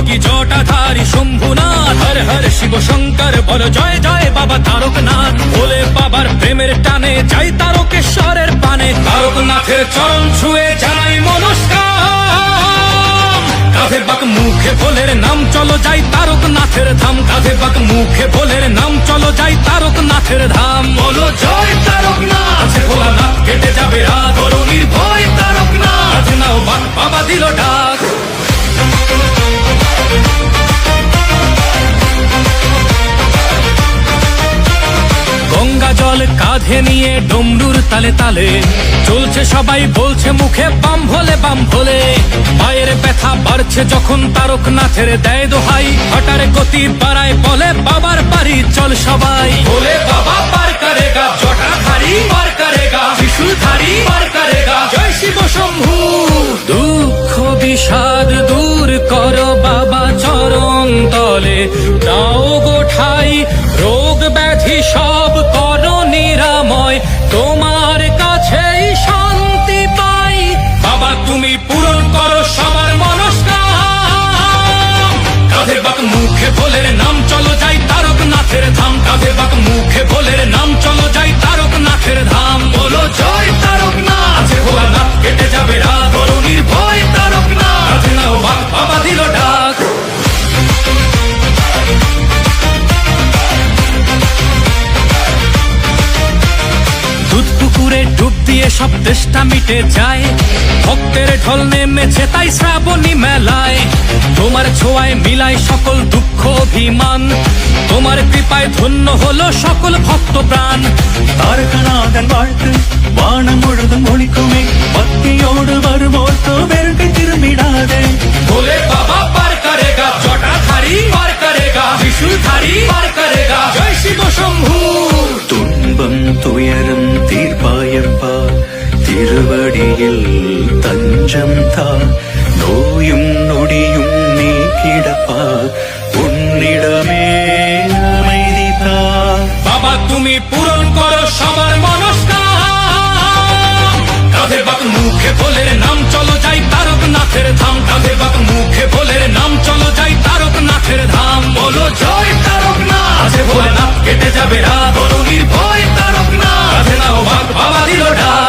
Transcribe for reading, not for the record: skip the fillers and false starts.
কি জটাধারী শম্ভুনাথ, হর হর শিব শঙ্কর বল জয় জয় বাবা তারকনাথ। ভোলে বাবার প্রেমের টানে যাই তারকেশ্বরের পানে, তারকনাথের চরণ ছুঁয়ে জানাই নমস্কার। কাঁধে বাক মুখে ভোলের নাম চলো যাই তারকনাথের ধাম, কাঁধে বাক মুখে ভোলের নাম চলো যাই তারকনাথের ধাম। বলো জয় তারকনাথ, আছে ভোলানাথ কেটে যাবে রাত, বলো নির্ভয় তারকনাথ, আছে নাও বাক বাবা দিল ডাক। গঙ্গা জল কাঁধে নিয়ে ডমরুর তালে তালে চলছে সবাই, বলছে মুখে বাম ভোলে বাম ভোলে। পায়ের ব্যথা বাড়ছে যখন তারকনাথের দেয় দোহাই, হঠাৎ গতি বাড়ায় বলে বাবার বাড়ি চল সবাই। বলে বাবা পার করেগা, জটাধারী পার করেগা, ত্রিশূলধারী পার করেগা, জয় শিব শম্ভু। দুঃখ বিষাদ দূর করো বাবা চরণ তলে, দাও গোঠাই রোগ ব্যাধি সব করো নিরাময়, তোমার কাছেই শান্তি পাই। বাবা তুমি পূরণ করো সবার মনস্কাম, কাঁধে বাক মুখে ভোলের নাম চলো যাই তারকনাথের ধাম, কাঁধে বাক মুখে ভোলের নাম চলো যাই তারকনাথের ধাম। বলো জয় তারকনাথ, আছে ভোলানাথ কেটে যাবে রাত, বলো নির্ভয় তারকনাথ, আছে নাও বাক বাবা দিল ডাক। দুধ পুকুরে ডুব দিয়ে সব তেষ্টা মিটে যায়, ভক্তের ঢল নেমেছে তাই শ্রাবণী মেলায়। তোমার ছোঁয়ায় মিলায় সকল দুঃখ অভিমান, তোমার কৃপায় ধন্য হলো সকল ভক্ত প্রাণ। தாரகநாதன் வாழ்த்து வானம் முழுதும் ஒளிக்குமே, பக்தியோடு வருவோர்க்கு வெறுக்கை திரும்பிடாதே। भोले बाबा पार करेगा, जटाधारी पार करेगा, त्रिशूलधारी पार करेगा, जय शिव शंभू। துன்பம் துயரம் தீர்ப்பாயப்பா, திருவடியில் தஞ்சம் தா, நோயும் நொடியும் நீக்கிடப்பா, உன்னிடமே அமைதி தா। বাবা তুমি পূরণ করো সবার মনস্কাম, কাঁধে বাক মুখে ভোলের নাম চলো যাই তারকনাথের ধাম, কাঁধে বাক মুখে ভোলের নাম চলো যাই তারকনাথের ধাম। বলো জয় তারকনাথ, আছে ভোলেনাথ কেটে যাবে রাত, বলো নির্ভয় তারকনাথ, আছে নাও বাক বাবা দিল ডাক।